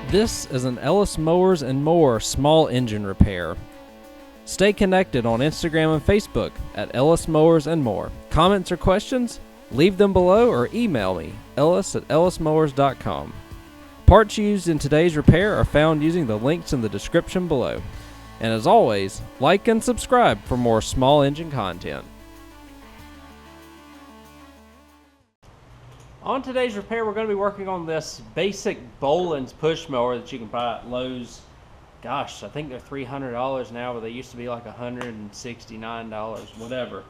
This is an Ellis Mowers and Mower small engine repair. Stay connected on Instagram and Facebook at Ellis Mowers and More. Comments or questions? Leave them below or email me, ellis@ellismowers.com. Parts used in today's repair are found using the links in the description below. And as always, like and subscribe for more small engine content. On today's repair, we're going to be working on this basic Bolens push mower that you can buy at Lowe's. Gosh, I think they're $300 now, but they used to be like $169, whatever.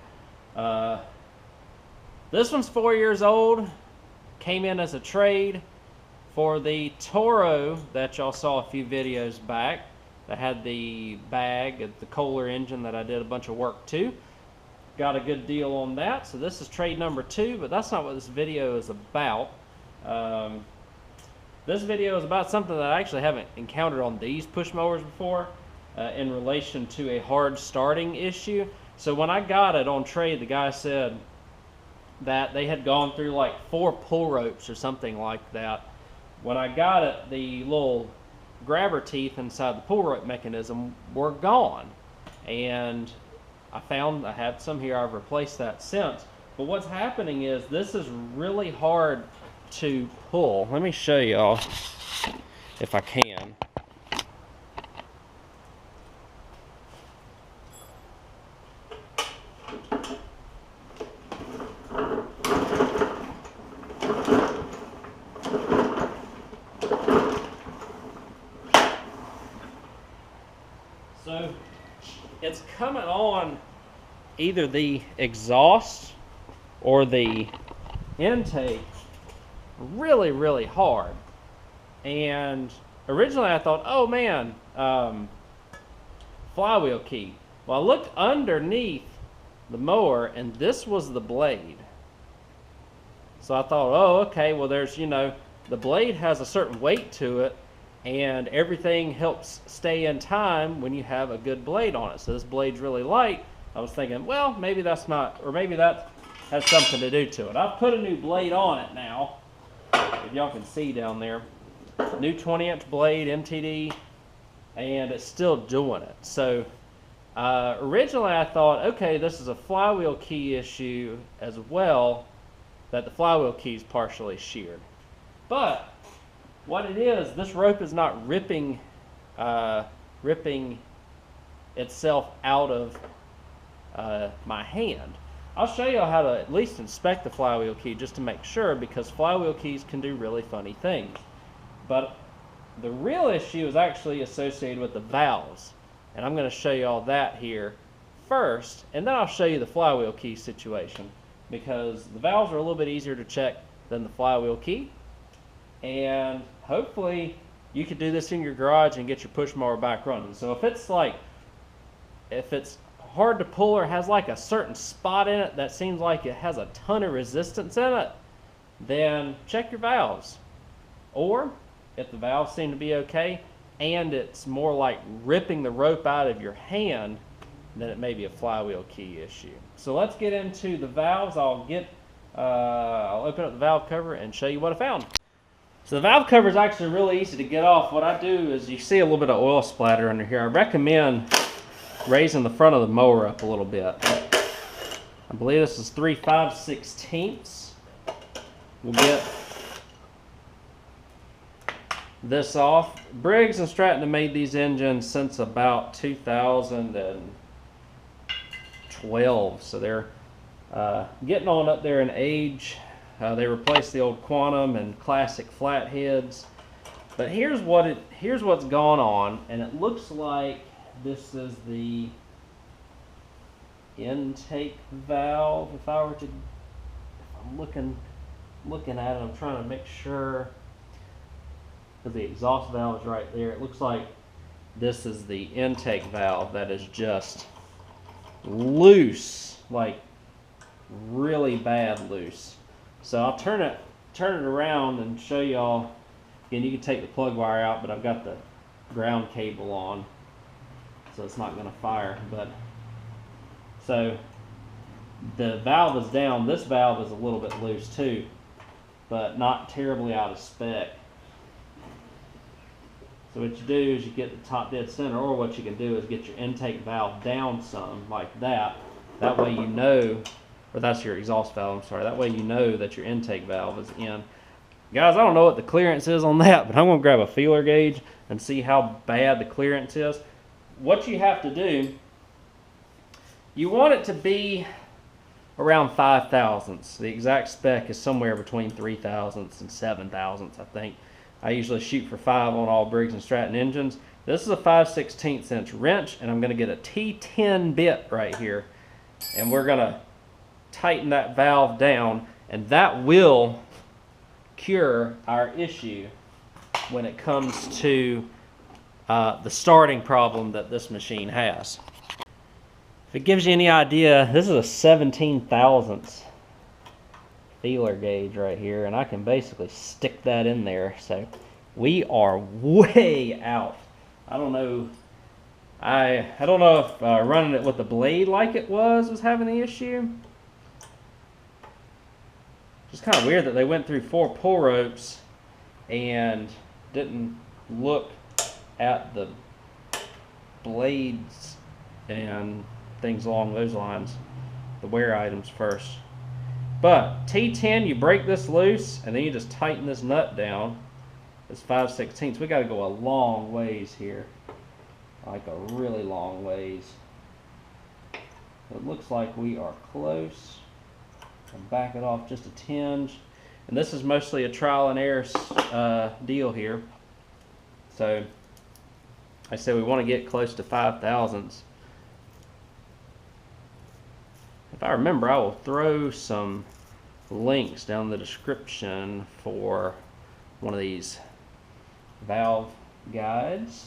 This one's 4 years old. Came in as a trade for the Toro that y'all saw a few videos back that had the bag at the Kohler engine that I did a bunch of work to. Got a good deal on that, so this is trade number 2, but that's not what this video is about. This video is about something that I actually haven't encountered on these push mowers before in relation to a hard starting issue. So when I got it on trade, the guy said that they had gone through like 4 pull ropes or something like that. When I got it, the little grabber teeth inside the pull rope mechanism were gone, and I had some here. I've replaced that since. But what's happening is this is really hard to pull. Let me show y'all if I can. So it's coming on either the exhaust or the intake really, really hard. And originally I thought, oh man, flywheel key. Well, I looked underneath the mower and this was the blade. So I thought, oh, okay, well there's, the blade has a certain weight to it, and everything helps stay in time when you have a good blade on it. So this blade's really light. I was thinking, well, maybe that's not, or maybe that has something to do to it. I've put a new blade on it now, if y'all can see down there. New 20-inch blade, MTD, and it's still doing it. So originally I thought, okay, this is a flywheel key issue as well, that the flywheel key is partially sheared. But what it is, this rope is not ripping itself out of my hand. I'll show you how to at least inspect the flywheel key just to make sure, because flywheel keys can do really funny things. But the real issue is actually associated with the valves, and I'm going to show you all that here first, and then I'll show you the flywheel key situation, because the valves are a little bit easier to check than the flywheel key. And hopefully you could do this in your garage and get your push mower back running. So if it's hard to pull or has like a certain spot in it that seems like it has a ton of resistance in it, then check your valves. Or if the valves seem to be okay and it's more like ripping the rope out of your hand, then it may be a flywheel key issue. So let's get into the valves. I'll open up the valve cover and show you what I found. So the valve cover is actually really easy to get off. What I do is, you see a little bit of oil splatter under here. I recommend raising the front of the mower up a little bit. I believe this is 3 5/16. We'll get this off. Briggs and Stratton have made these engines since about 2012, so they're getting on up there in age. They replaced the old Quantum and classic flatheads. But here's what's gone on, and it looks like this is the intake valve. If I'm looking at it, I'm trying to make sure, because the exhaust valve is right there. It looks like this is the intake valve that is just loose, like really bad loose. So I'll turn it around and show y'all. Again, you can take the plug wire out, but I've got the ground cable on, so it's not going to fire. But so the valve is down. This valve is a little bit loose too, but not terribly out of spec. So what you do is you get the top dead center, or what you can do is get your intake valve down some, like that. That way you know, or that's your exhaust valve, I'm sorry. That way you know that your intake valve is in. Guys, I don't know what the clearance is on that, but I'm going to grab a feeler gauge and see how bad the clearance is. What you have to do, you want it to be around 5 thousandths. The exact spec is somewhere between 3 thousandths and 7 thousandths, I think. I usually shoot for 5 on all Briggs and Stratton engines. This is a 5/16 inch wrench, and I'm going to get a T10 bit right here. And we're going to tighten that valve down, and that will cure our issue when it comes to the starting problem that this machine has. If it gives you any idea, this is a 17 thousandths feeler gauge right here, and I can basically stick that in there. So we are way out. I don't know. I don't know if running it with the blade like it was having the issue. It's kind of weird that they went through 4 pull ropes and didn't look at the blades and things along those lines, the wear items first. But T10, you break this loose and then you just tighten this nut down. It's 5/16. We got to go a long ways here, like a really long ways. It looks like we are close. And back it off just a tinge. And this is mostly a trial and error deal here. So I said we want to get close to 5 thousandths. If I remember, I will throw some links down in the description for one of these valve guides.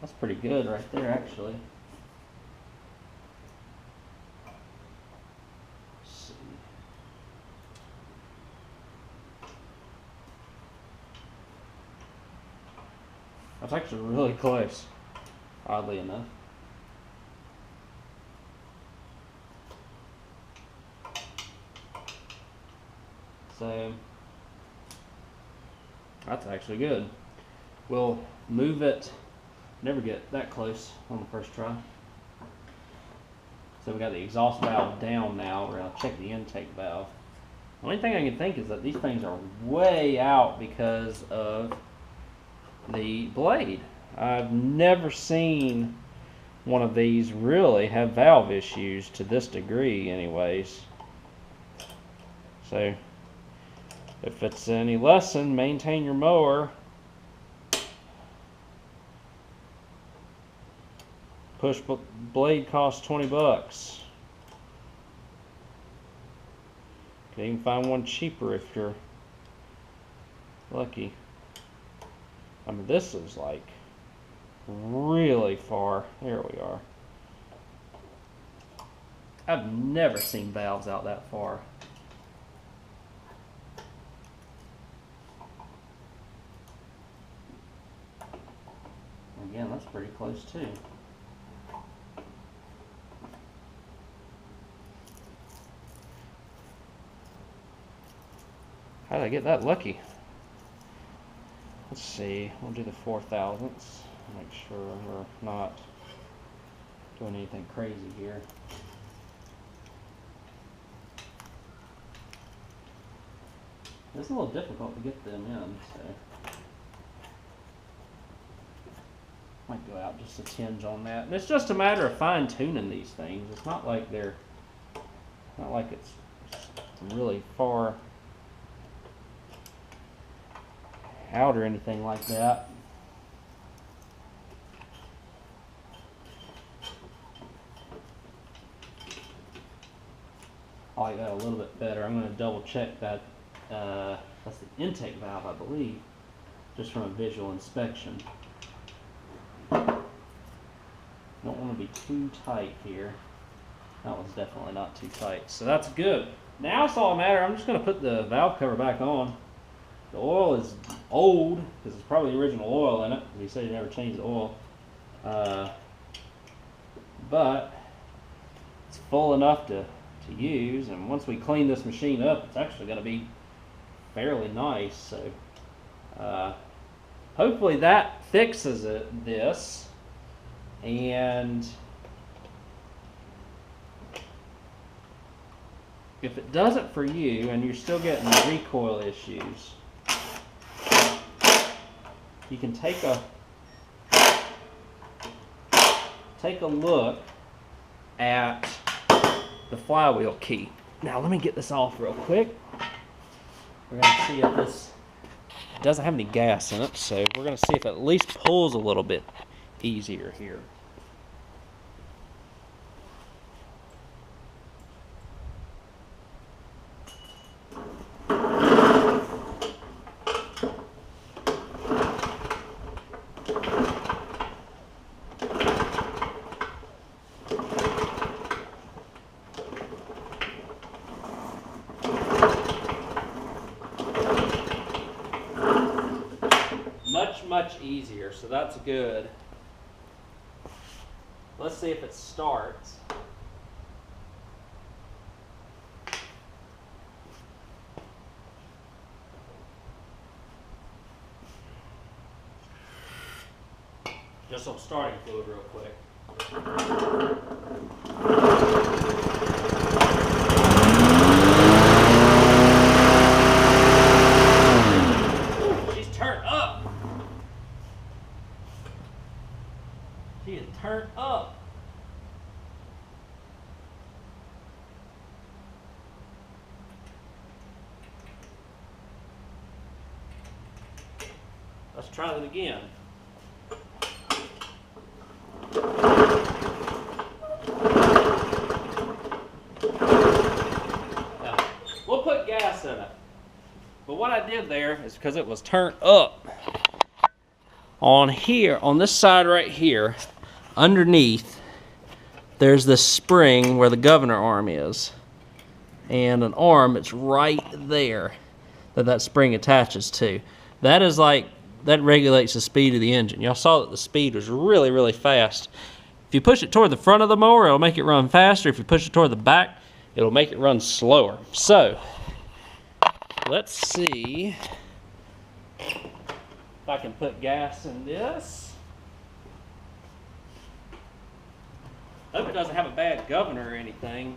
That's pretty good right there, actually. Let's see. That's actually really close, oddly enough. So that's actually good. We'll move it, never get that close on the first try. So we got the exhaust valve down now. We're going to check the intake valve. The only thing I can think is that these things are way out because of the blade. I've never seen one of these really have valve issues to this degree anyways. So if it's any lesson, maintain your mower. Push blade costs 20 bucks. Can even find one cheaper if you're lucky. I mean, this is like really far. There we are. I've never seen valves out that far. Again, that's pretty close too. How did I get that lucky? Let's see, we'll do the 4 thousandths. Make sure we're not doing anything crazy here. It's a little difficult to get them in, so might go out just a tinge on that. And it's just a matter of fine-tuning these things. It's not like it's really far out or anything like that. I like that a little bit better. I'm going to double check that. That's the intake valve, I believe, just from a visual inspection. Don't want to be too tight here. That one's definitely not too tight, so that's good. Now it's all a matter. I'm just going to put the valve cover back on. The oil is old because it's probably original oil in it. He said he never changed the oil, but it's full enough to use. And once we clean this machine up, it's actually going to be fairly nice. So hopefully that fixes this. And if it doesn't for you and you're still getting recoil issues, you can take a look at the flywheel key. Now let me get this off real quick. We're going to see if this doesn't have any gas in it, so we're going to see if it at least pulls a little bit easier here. Much easier, so that's good. Let's see if it starts. Just some starting fluid real quick. She's turned up. She is turned up. Let's try it again. Now, we'll put gas in it. But what I did there is because it was turned up. On here, on this side right here, underneath, there's this spring where the governor arm is. And an arm that's right there that spring attaches to. That is like, that regulates the speed of the engine. Y'all saw that the speed was really, really fast. If you push it toward the front of the mower, it'll make it run faster. If you push it toward the back, it'll make it run slower. So, let's see if I can put gas in this. Hope it doesn't have a bad governor or anything.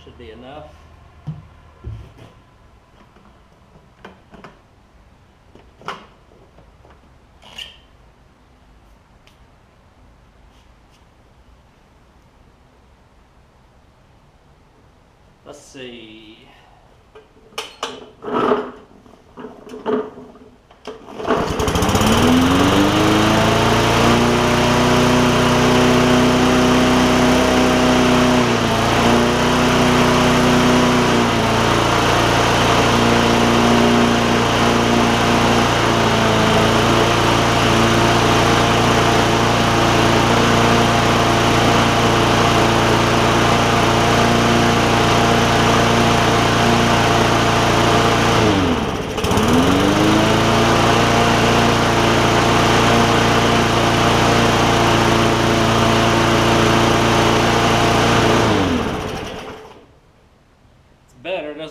Should be enough. Let's see.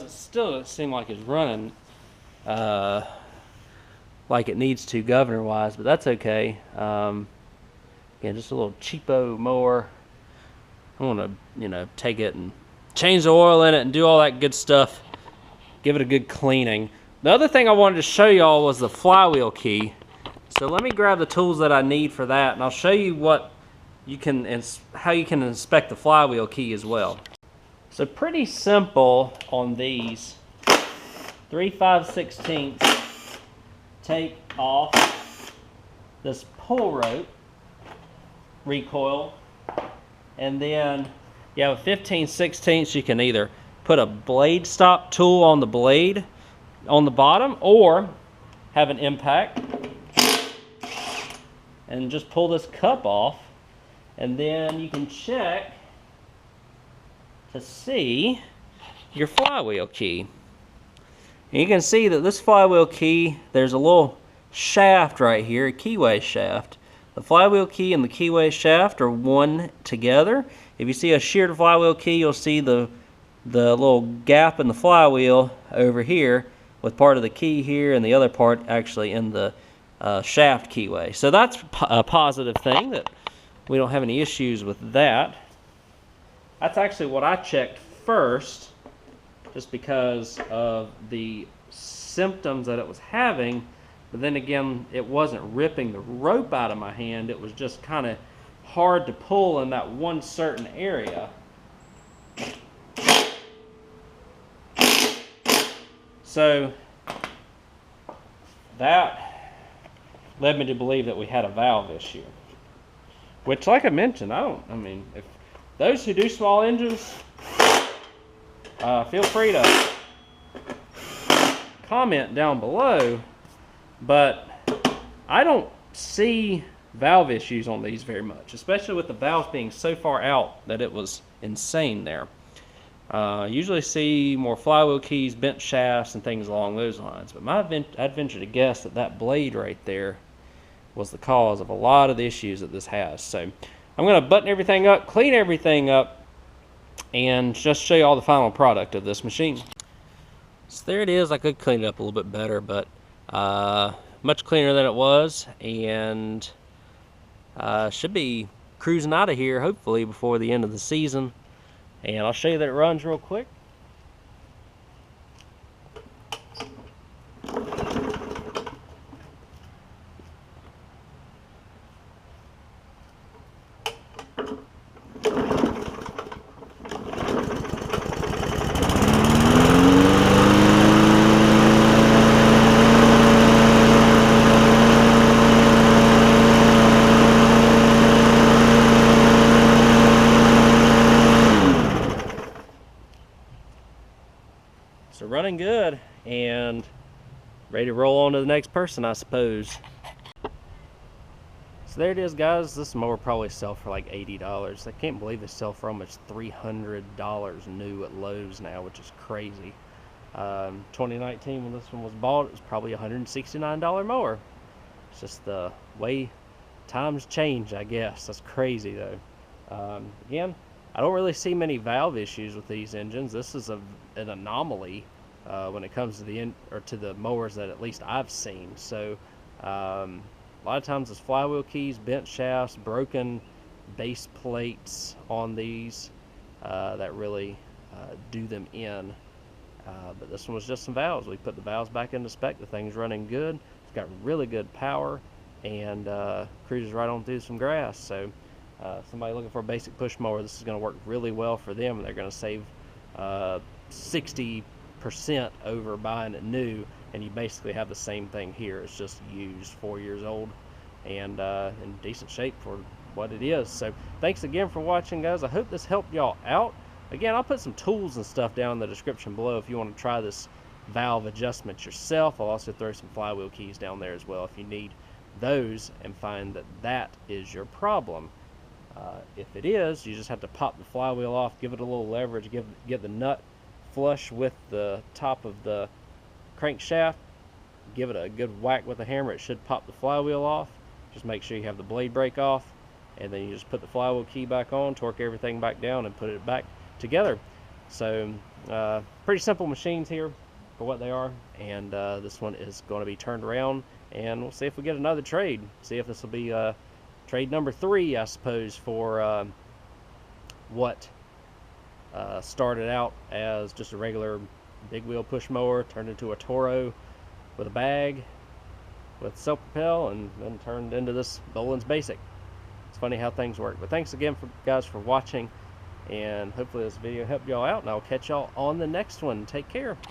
Still doesn't seem like it's running like it needs to governor wise, but that's okay. Again, just a little cheapo mower. I want to take it and change the oil in it and do all that good stuff, give it a good cleaning. The other thing I wanted to show y'all was the flywheel key. So let me grab the tools that I need for that, and I'll show you what you can, how you can inspect the flywheel key as well. So pretty simple on these. 3 5/16 take off this pull rope recoil, and then you have a 15/16. You can either put a blade stop tool on the blade on the bottom, or have an impact and just pull this cup off, and then you can check to see your flywheel key. And you can see that this flywheel key, there's a little shaft right here, a keyway shaft. The flywheel key and the keyway shaft are one together. If you see a sheared flywheel key, you'll see the the little gap in the flywheel over here, with part of the key here and the other part actually in the shaft keyway. So that's a positive thing, that we don't have any issues with that. That's actually what I checked first, just because of the symptoms that it was having. But then again, it wasn't ripping the rope out of my hand. It was just kind of hard to pull in that one certain area. So that led me to believe that we had a valve issue. Which, like I mentioned, I mean, if those who do small engines, feel free to comment down below. But I don't see valve issues on these very much, especially with the valves being so far out that it was insane there. Usually see more flywheel keys, bent shafts, and things along those lines. But I'd venture to guess that that blade right there was the cause of a lot of the issues that this has. So I'm going to button everything up, clean everything up, and just show you all the final product of this machine. So there it is. I could clean it up a little bit better, but much cleaner than it was, and should be cruising out of here hopefully before the end of the season. And I'll show you that it runs real quick. So running good and ready to roll on to the next person, I suppose. So there it is, guys. This mower probably sell for like $80. I can't believe they sell for almost $300 new at Lowe's now, which is crazy. 2019, when this one was bought, it was probably a $169 mower. It's just the way times change, I guess. That's crazy though. Again, I don't really see many valve issues with these engines. This is an anomaly when it comes to the mowers that at least I've seen. So a lot of times it's flywheel keys, bent shafts, broken base plates on these that really do them in. But this one was just some valves. We put the valves back into spec. The thing's running good. It's got really good power, and cruises right on through some grass. So somebody looking for a basic push mower, this is going to work really well for them. They're going to save 60% over buying it new, and you basically have the same thing here. It's just used, 4 years old, and in decent shape for what it is. So thanks again for watching, guys. I hope this helped y'all out. Again, I'll put some tools and stuff down in the description below if you want to try this valve adjustment yourself. I'll also throw some flywheel keys down there as well if you need those and find that that is your problem. If it is, you just have to pop the flywheel off, give it a little leverage, get the nut flush with the top of the crankshaft, give it a good whack with a hammer. It should pop the flywheel off. Just make sure you have the blade brake off, and then you just put the flywheel key back on, torque everything back down, and put it back together. So pretty simple machines here for what they are, and this one is going to be turned around, and we'll see if we get another trade. See if this will be trade number 3, I suppose, for what started out as just a regular big wheel push mower, turned into a Toro with a bag with self-propel, and then turned into this Bolens Basic. It's funny how things work. But thanks again, guys, for watching, and hopefully this video helped y'all out, and I'll catch y'all on the next one. Take care.